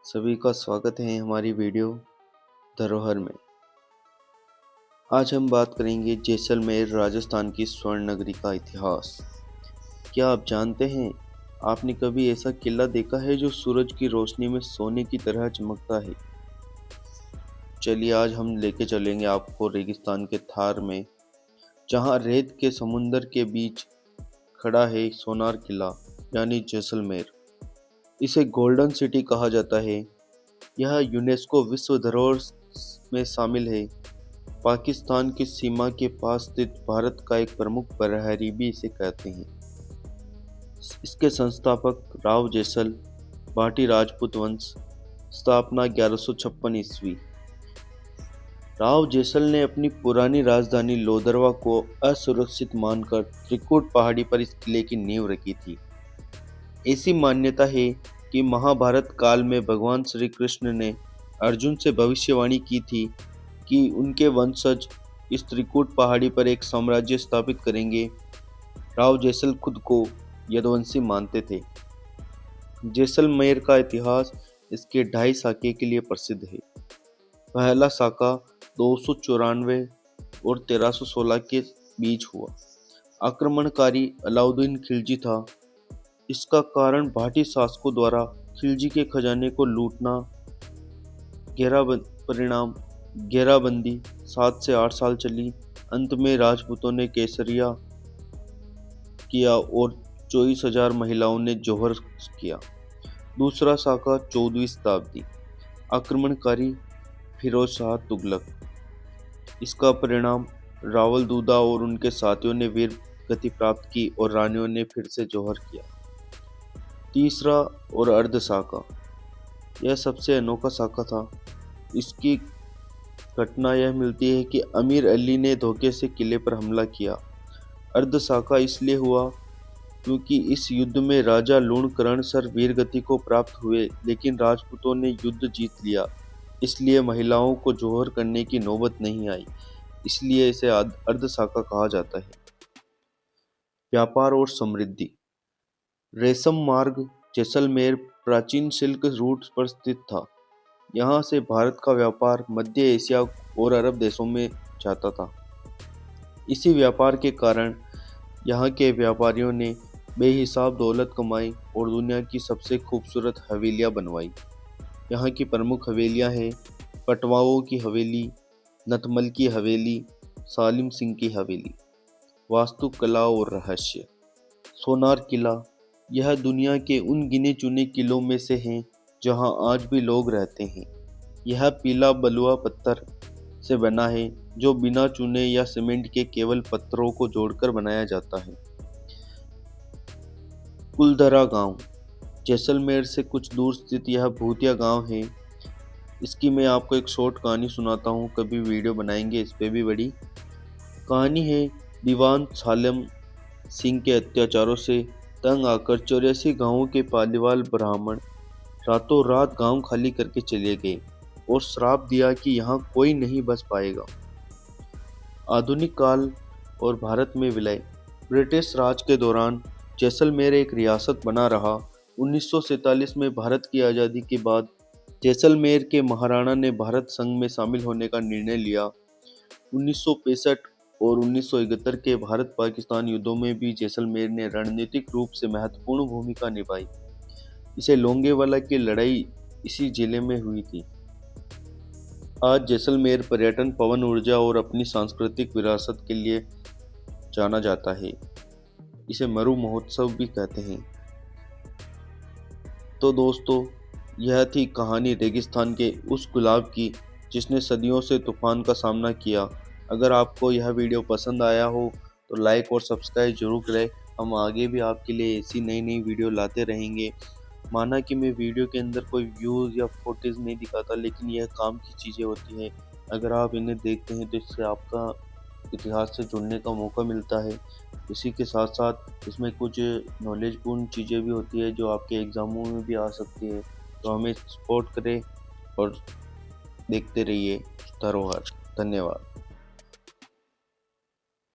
सभी का स्वागत है हमारी वीडियो धरोहर में। आज हम बात करेंगे जैसलमेर राजस्थान की स्वर्ण नगरी का इतिहास। क्या आप जानते हैं, आपने कभी ऐसा किला देखा है जो सूरज की रोशनी में सोने की तरह चमकता है? चलिए आज हम लेके चलेंगे आपको रेगिस्तान के थार में, जहां रेत के समुंदर के बीच खड़ा है सोनार किला यानी जैसलमेर। इसे गोल्डन सिटी कहा जाता है। यह यूनेस्को विश्व धरोहर में शामिल है। पाकिस्तान की सीमा के पास स्थित भारत का एक प्रमुख प्रहरी भी इसे कहते हैं। इसके संस्थापक राव जैसल, भाटी राजपूत वंश, स्थापना 1156 ईस्वी। राव जैसल ने अपनी पुरानी राजधानी लोदरवा को असुरक्षित मानकर त्रिकुट पहाड़ी पर इस किले की नींव रखी थी। ऐसी मान्यता है कि महाभारत काल में भगवान श्री कृष्ण ने अर्जुन से भविष्यवाणी की थी कि उनके वंशज इस त्रिकुट पहाड़ी पर एक साम्राज्य स्थापित करेंगे। राव जैसल खुद को यदुवंशी मानते थे। जैसलमेर का इतिहास इसके 2.5 साके के लिए प्रसिद्ध है। पहला साका 294 और 1316 के बीच हुआ। आक्रमणकारी अलाउद्दीन खिलजी था। इसका कारण भाटी शासकों द्वारा खिलजी के खजाने को लूटना। घेराबंदी 7 से 8 साल चली। अंत में राजपूतों ने केसरिया किया और 24,000 महिलाओं ने जौहर किया। दूसरा साका 14वीं शताब्दी। आक्रमणकारी फिरोज शाह तुगलक। इसका परिणाम रावल दूदा और उनके साथियों ने वीर गति प्राप्त की और रानियों ने फिर से जौहर किया। तीसरा और अर्ध साका, यह सबसे अनोखा साका था। इसकी घटना यह मिलती है कि अमीर अली ने धोखे से किले पर हमला किया। अर्ध साका इसलिए हुआ क्योंकि इस युद्ध में राजा लूणकरण सर वीरगति को प्राप्त हुए, लेकिन राजपूतों ने युद्ध जीत लिया, इसलिए महिलाओं को जौहर करने की नौबत नहीं आई, इसलिए इसे अर्ध साका कहा जाता है। व्यापार और समृद्धि। रेशम मार्ग जैसलमेर प्राचीन सिल्क रूट पर स्थित था। यहाँ से भारत का व्यापार मध्य एशिया और अरब देशों में जाता था। इसी व्यापार के कारण यहाँ के व्यापारियों ने बेहिसाब दौलत कमाई और दुनिया की सबसे खूबसूरत हवेलियाँ बनवाई। यहाँ की प्रमुख हवेलियाँ हैं पटवाओं की हवेली, नथमल की हवेली, सालिम सिंह की हवेली। वास्तुकला और रहस्य। सोनार किला, यह दुनिया के उन गिने चुने किलों में से है जहां आज भी लोग रहते हैं। यह पीला बलुआ पत्थर से बना है जो बिना चूने या सीमेंट के केवल पत्थरों को जोड़कर बनाया जाता है। कुलधरा गांव, जैसलमेर से कुछ दूर स्थित यह भूतिया गांव है। इसकी मैं आपको एक शॉर्ट कहानी सुनाता हूँ, कभी वीडियो बनाएंगे इस पे भी। बड़ी कहानी है। दीवान सालिम सिंह के अत्याचारों से तंग आकर 84 गांवों के पालीवाल ब्राह्मण रातों रात गांव खाली करके चले गए और श्राप दिया कि यहाँ कोई नहीं बस पाएगा। आधुनिक काल और भारत में विलय। ब्रिटिश राज के दौरान जैसलमेर एक रियासत बना रहा। 1947 में भारत की आज़ादी के बाद जैसलमेर के महाराणा ने भारत संघ में शामिल होने का निर्णय लिया। 1965 और 1971 के भारत पाकिस्तान युद्धों में भी जैसलमेर ने रणनीतिक रूप से महत्वपूर्ण भूमिका निभाई। इसे लोंगेवाला की लड़ाई इसी जिले में हुई थी। आज जैसलमेर पर्यटन, पवन ऊर्जा और अपनी सांस्कृतिक विरासत के लिए जाना जाता है। इसे मरु महोत्सव भी कहते हैं। तो दोस्तों, यह थी कहानी रेगिस्तान के उस गुलाब की जिसने सदियों से तूफान का सामना किया। अगर आपको यह वीडियो पसंद आया हो तो लाइक और सब्सक्राइब जरूर करें। हम आगे भी आपके लिए ऐसी नई नई वीडियो लाते रहेंगे। माना कि मैं वीडियो के अंदर कोई व्यूज़ या फोटोज़ नहीं दिखाता, लेकिन यह काम की चीज़ें होती हैं। अगर आप इन्हें देखते हैं तो इससे आपका इतिहास से जुड़ने का मौका मिलता है। इसी के साथ साथ इसमें कुछ नॉलेजपूर्ण चीज़ें भी होती है जो आपके एग्ज़ामों में भी आ सकती है। तो हमें सपोर्ट करें और देखते रहिए धरोहर। धन्यवाद।